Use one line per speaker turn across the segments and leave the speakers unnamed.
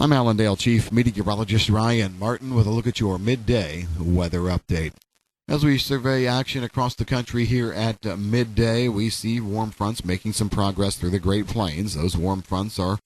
I'm Allendale Chief Meteorologist Ryan Martin with a look at your midday weather update. As we survey action across the country here at midday, we see warm fronts making some progress through the Great Plains. Those warm fronts are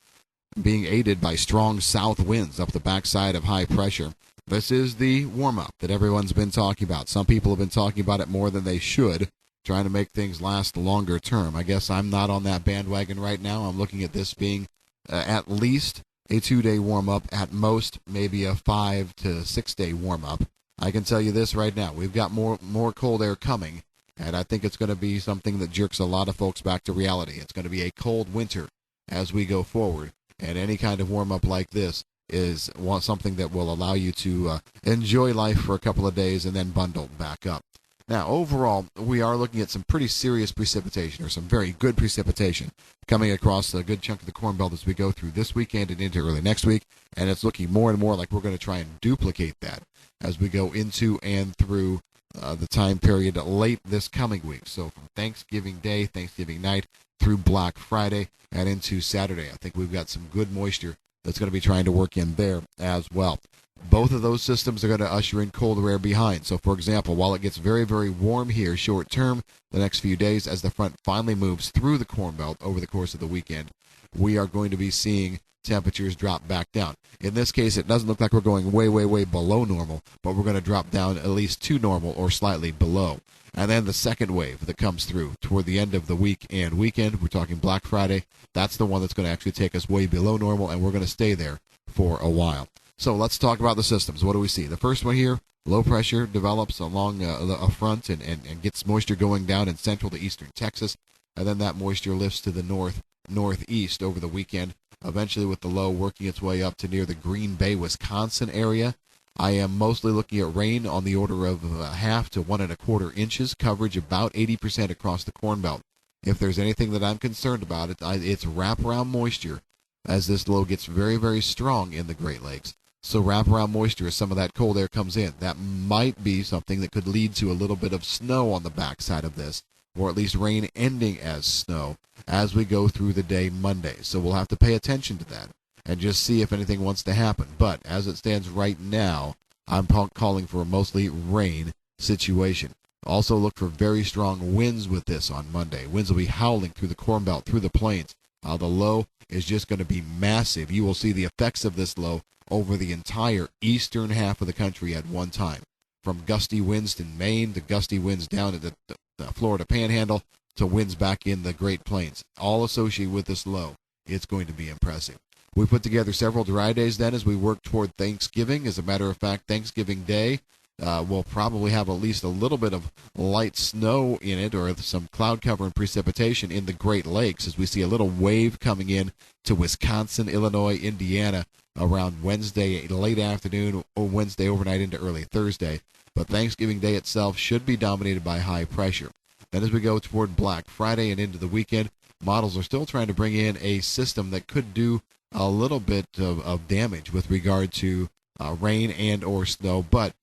being aided by strong south winds up the backside of high pressure. This is the warm-up that everyone's been talking about. Some people have been talking about it more than they should, trying to make things last longer term. I guess I'm not on that bandwagon right now. I'm looking at this being at least a 2-day warm-up, at most maybe a 5 to 6 day warm-up. I can tell you this right now. We've got more cold air coming, and I think it's going to be something that jerks a lot of folks back to reality. It's going to be a cold winter as we go forward, and any kind of warm-up like this is something that will allow you to enjoy life for a couple of days and then bundle back up. Now, overall, we are looking at some pretty serious precipitation, or some very good precipitation, coming across a good chunk of the Corn Belt as we go through this weekend and into early next week, and it's looking more and more like we're going to try and duplicate that as we go into and through the time period late this coming week. So from Thanksgiving Day, Thanksgiving night, through Black Friday, and into Saturday. I think we've got some good moisture that's going to be trying to work in there as well. Both of those systems are going to usher in colder air behind. So, for example, while it gets very, very warm here short term, the next few days, as the front finally moves through the Corn Belt over the course of the weekend, we are going to be seeing temperatures drop back down. In this case, it doesn't look like we're going way, way, way below normal, but we're going to drop down at least to normal or slightly below. And then the second wave that comes through toward the end of the week and weekend, we're talking Black Friday, that's the one that's going to actually take us way below normal, and we're going to stay there for a while. So let's talk about the systems. What do we see? The first one here, low pressure develops along a front and gets moisture going down in central to eastern Texas, and then that moisture lifts to the northeast over the weekend, eventually with the low working its way up to near the Green Bay, Wisconsin area. I am mostly looking at rain on the order of 1/2 to 1 1/4 inches, coverage about 80% across the Corn Belt. If there's anything that I'm concerned about, it's wraparound moisture as this low gets very, very strong in the Great Lakes. So wraparound moisture as some of that cold air comes in. That might be something that could lead to a little bit of snow on the backside of this, or at least rain ending as snow as we go through the day Monday. So we'll have to pay attention to that and just see if anything wants to happen. But as it stands right now, I'm calling for a mostly rain situation. Also look for very strong winds with this on Monday. Winds will be howling through the Corn Belt, through the plains. The low is just going to be massive. You will see the effects of this low over the entire eastern half of the country at one time, from gusty winds in Maine to gusty winds down at the Florida Panhandle to winds back in the Great Plains, all associated with this low. It's going to be impressive. We put together several dry days then as we work toward Thanksgiving. As a matter of fact, Thanksgiving Day will probably have at least a little bit of light snow in it, or some cloud cover and precipitation in the Great Lakes, as we see a little wave coming in to Wisconsin, Illinois, Indiana around Wednesday late afternoon or Wednesday overnight into early Thursday. But Thanksgiving Day itself should be dominated by high pressure. Then as we go toward Black Friday and into the weekend, models are still trying to bring in a system that could do a little bit of damage with regard to rain and or snow, but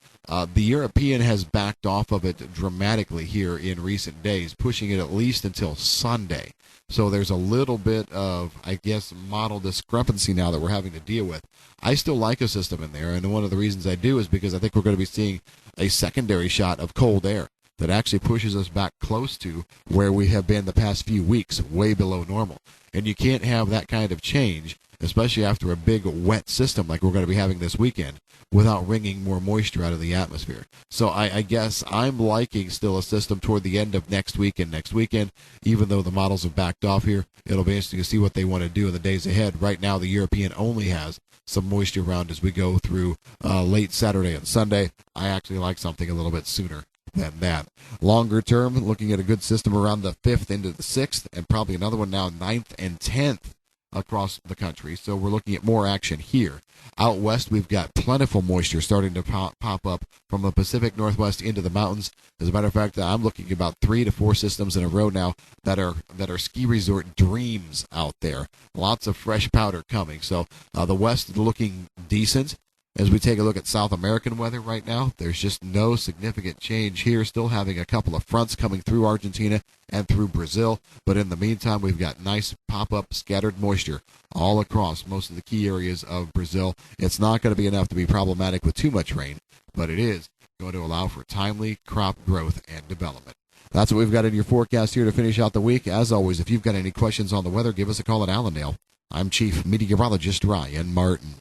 the European has backed off of it dramatically here in recent days, pushing it at least until Sunday. So there's a little bit of, I guess, model discrepancy now that we're having to deal with. I still like a system in there, and one of the reasons I do is because I think we're going to be seeing a secondary shot of cold air that actually pushes us back close to where we have been the past few weeks, way below normal. And you can't have that kind of change, especially after a big wet system like we're going to be having this weekend, without wringing more moisture out of the atmosphere. So I guess I'm liking still a system toward the end of next week and next weekend, even though the models have backed off here. It'll be interesting to see what they want to do in the days ahead. Right now, the European only has some moisture around as we go through late Saturday and Sunday. I actually like something a little bit sooner than that. Longer term, looking at a good system around the 5th into the 6th, and probably another one now 9th and 10th across the country. So we're looking at more action here. Out west, we've got plentiful moisture starting to pop up from the Pacific Northwest into the mountains. As a matter of fact, I'm looking at about 3 to 4 systems in a row now that are ski resort dreams out there. Lots of fresh powder coming. So the west is looking decent. As we take a look at South American weather right now, there's just no significant change here. Still having a couple of fronts coming through Argentina and through Brazil. But in the meantime, we've got nice pop-up scattered moisture all across most of the key areas of Brazil. It's not going to be enough to be problematic with too much rain, but it is going to allow for timely crop growth and development. That's what we've got in your forecast here to finish out the week. As always, if you've got any questions on the weather, give us a call at Allendale. I'm Chief Meteorologist Ryan Martin.